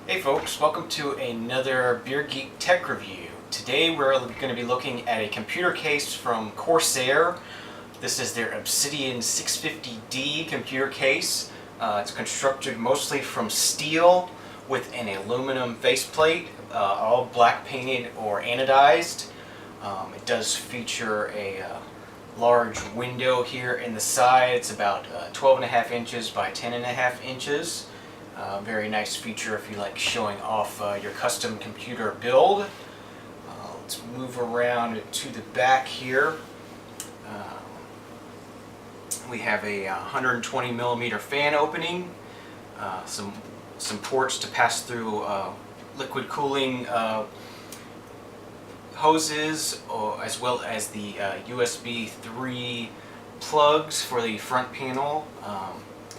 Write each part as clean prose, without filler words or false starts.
Hey folks, welcome to another Beer Geek tech review. Today we're going to be looking at a computer case from Corsair. This is their Obsidian 650D computer case. It's constructed mostly from steel with an aluminum faceplate, all black painted or anodized. It does feature a large window here in the side. It's about 12.5 inches by 10.5 inches. Very nice feature if you like showing off your custom computer build. Let's move around to the back here. We have a 120 millimeter fan opening, some ports to pass through liquid cooling hoses, as well as the USB 3 plugs for the front panel.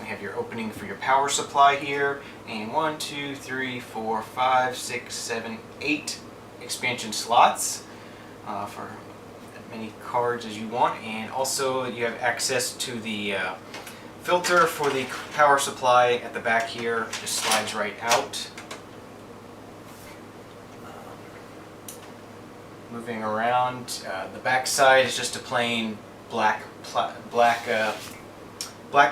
We have your opening for your power supply here, and 1, 2, 3, 4, 5, 6, 7, 8 expansion slots for as many cards as you want, and also you have access to the filter for the power supply at the back here. Just slides right out. Moving around, the back side is just a plain black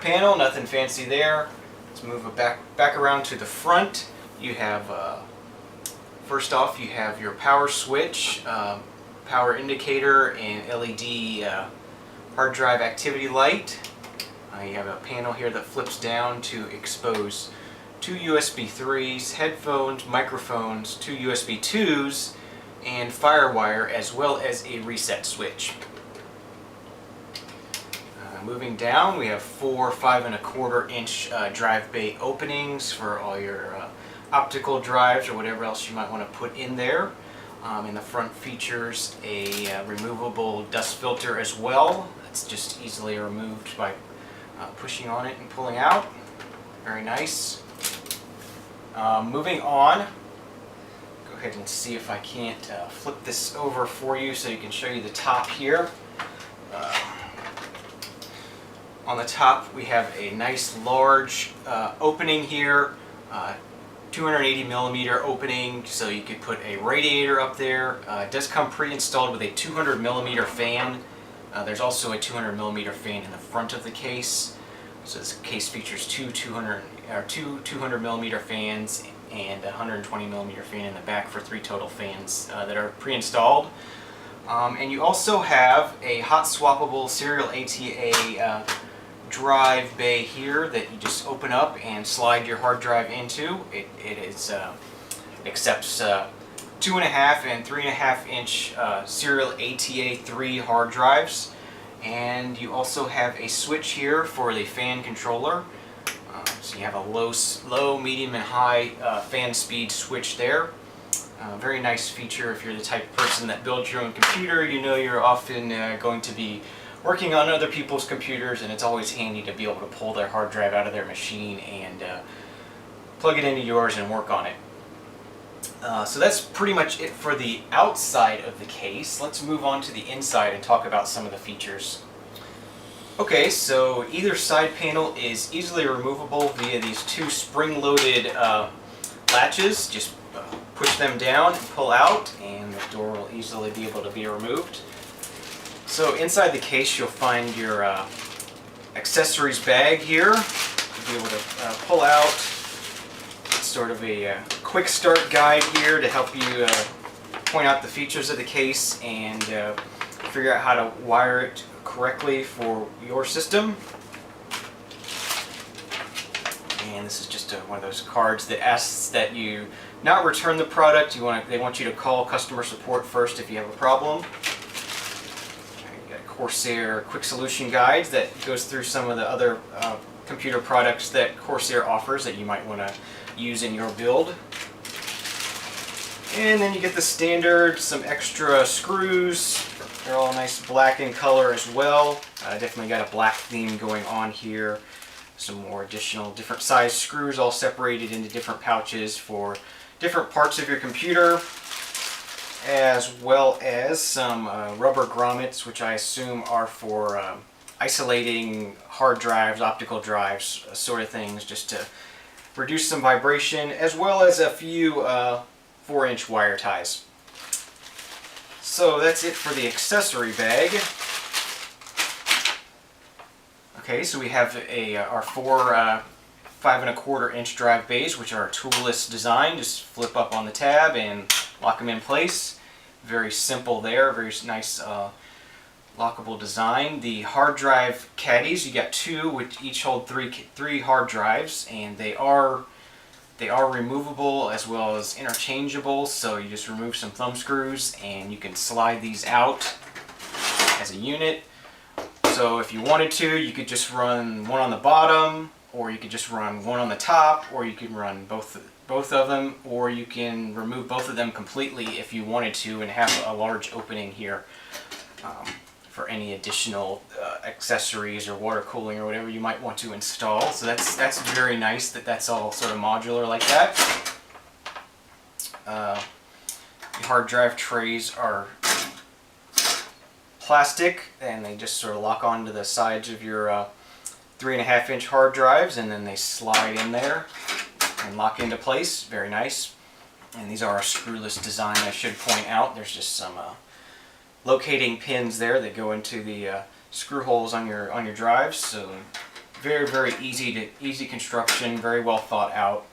panel, nothing fancy there. Let's move it back around to the front. You have, first off, you have your power switch, power indicator, and LED hard drive activity light. You have a panel here that flips down to expose 2 USB 3s, headphones, microphones, 2 USB 2s, and FireWire, as well as a reset switch. Moving down, we have 4 5¼ inch drive bay openings for all your optical drives or whatever else you might want to put in there. And the front features a removable dust filter as well. That's just easily removed by pushing on it and pulling out. Very nice. Moving on, go ahead and see if I can't flip this over for you so you can show you the top here. On the top we have a nice large opening here, 280 millimeter opening, so you could put a radiator up there. It does come pre-installed with a 200 millimeter fan. There's also a 200 millimeter fan in the front of the case. So this case features two 200 millimeter fans and a 120 millimeter fan in the back for 3 total fans that are pre-installed. And you also have a hot swappable serial ATA drive bay here that you just open up and slide your hard drive into. It accepts 2.5 and 3.5 inch serial ATA 3 hard drives, and you also have a switch here for the fan controller. So you have a low, medium, and high fan speed switch there. Very nice feature if you're the type of person that builds your own computer. You know you're often going to be working on other people's computers, and it's always handy to be able to pull their hard drive out of their machine and plug it into yours and work on it. So that's pretty much it for the outside of the case. Let's move on to the inside and talk about some of the features. Okay, so either side panel is easily removable via these 2 spring-loaded latches. Just push them down and pull out, and the door will easily be able to be removed. So inside the case you'll find your accessories bag here. You'll be able to pull out. It's sort of a quick start guide here to help you point out the features of the case and figure out how to wire it correctly for your system. And this is just one of those cards that asks that you not return the product. They want you to call customer support first if you have a problem. Corsair Quick Solution Guides that goes through some of the other computer products that Corsair offers that you might want to use in your build. And then you get the standard, some extra screws. They're all nice black in color as well. Definitely got a black theme going on here. Some more additional different size screws all separated into different pouches for different parts of your computer, as well as some rubber grommets, which I assume are for isolating hard drives, optical drives, sort of things, just to reduce some vibration, as well as a few 4-inch wire ties. So that's it for the accessory bag. Okay, so we have our 4 5¼ inch drive bays, which are toolless design. Just flip up on the tab and lock them in place. Very simple there, very nice lockable design. The hard drive caddies, you got 2, which each hold 3 hard drives, and they are removable as well as interchangeable. So you just remove some thumb screws and you can slide these out as a unit. So if you wanted to, you could just run one on the bottom, or you could just run one on the top, or you can run both of them, or you can remove both of them completely if you wanted to and have a large opening here for any additional accessories or water cooling or whatever you might want to install. So that's very nice that that's all sort of modular like that. The hard drive trays are plastic, and they just sort of lock onto the sides of your 3.5-inch hard drives, and then they slide in there and lock into place. Very nice. And these are a screwless design, I should point out. There's just some locating pins there that go into the screw holes on your drives. So very easy construction, very well thought out.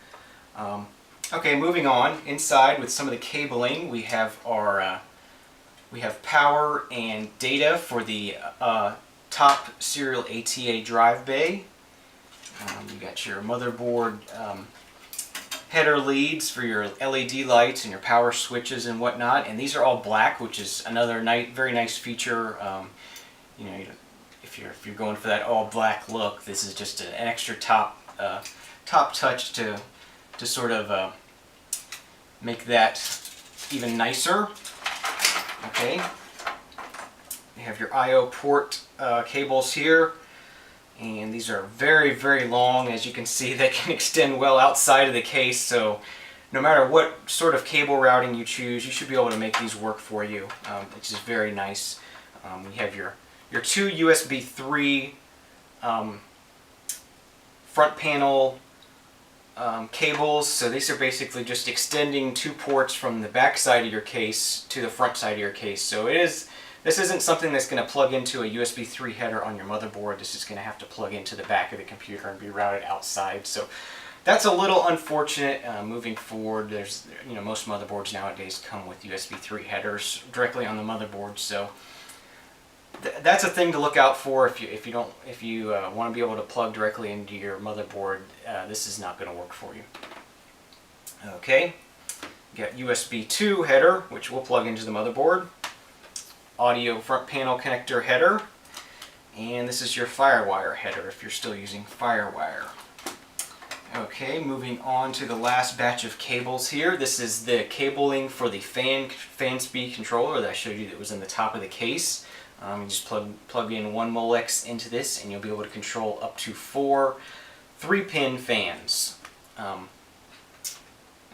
Okay, moving on. Inside with some of the cabling, we have our we have power and data for the top serial ATA drive bay. You got your motherboard header leads for your LED lights and your power switches and whatnot, and these are all black, which is another very nice feature. You know, if you're going for that all black look, this is just an extra top touch to sort of make that even nicer. Okay, you have your I/O port cables here, and these are very long. As you can see, they can extend well outside of the case, so no matter what sort of cable routing you choose, you should be able to make these work for you, which is very nice. You have your 2 USB 3 front panel cables. So these are basically just extending 2 ports from the back side of your case to the front side of your case. So this isn't something that's going to plug into a USB 3 header on your motherboard. This is going to have to plug into the back of the computer and be routed outside. So that's a little unfortunate. Moving forward, there's most motherboards nowadays come with USB 3 headers directly on the motherboard. So that's a thing to look out for if you want to be able to plug directly into your motherboard. This is not going to work for you. Okay, you got USB 2 header, which will plug into the motherboard. Audio front panel connector header, and this is your FireWire header if you're still using FireWire. Okay, moving on to the last batch of cables here. This is the cabling for the fan speed controller that I showed you that was in the top of the case. You just plug in 1 Molex into this, and you'll be able to control up to 4 3-pin fans.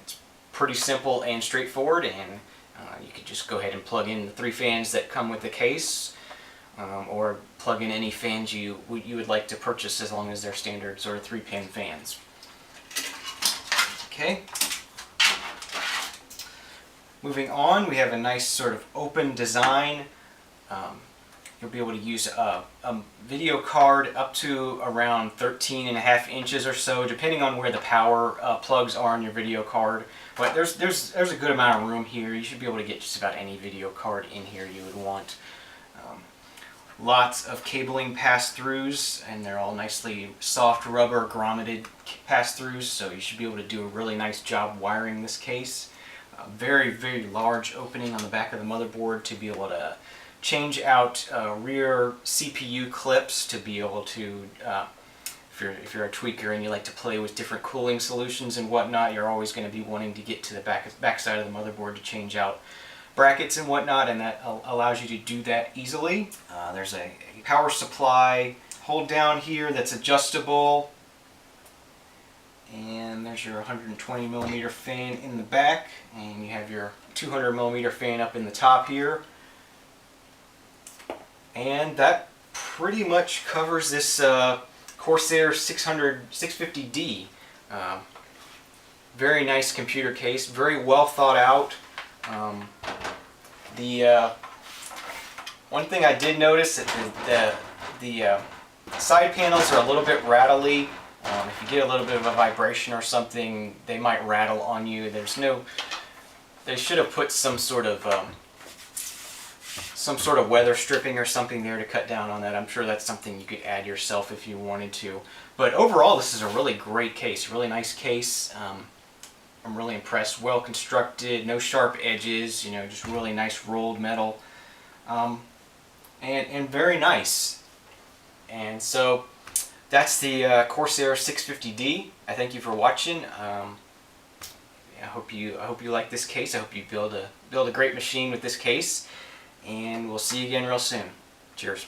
It's pretty simple and straightforward, and you could just go ahead and plug in the 3 fans that come with the case, or plug in any fans you would like to purchase, as long as they're standard sort of 3-pin fans. Okay. Moving on, we have a nice sort of open design. You'll be able to use a video card up to around 13.5 inches or so, depending on where the power plugs are on your video card. But there's a good amount of room here. You should be able to get just about any video card in here you would want. Lots of cabling pass-throughs, and they're all nicely soft rubber grommeted pass-throughs, so you should be able to do a really nice job wiring this case. Very large opening on the back of the motherboard to be able to change out rear CPU clips, to be able to, if you're a tweaker and you like to play with different cooling solutions and whatnot, you're always going to be wanting to get to the back side of the motherboard to change out brackets and whatnot, and that allows you to do that easily. There's a power supply hold down here that's adjustable, and there's your 120mm fan in the back, and you have your 200mm fan up in the top here. And that pretty much covers this Corsair 650D. Very nice computer case, very well thought out. The one thing I did notice that the side panels are a little bit rattly. If you get a little bit of a vibration or something, they might rattle on you. They should have put some sort of weather stripping or something there to cut down on that. I'm sure that's something you could add yourself if you wanted to. But overall, this is a really great case, really nice case. I'm really impressed. Well constructed, no sharp edges, you know, just really nice rolled metal, and very nice. And so that's the Corsair 650D. I thank you for watching. I hope you like this case. I hope you build a great machine with this case. And we'll see you again real soon. Cheers.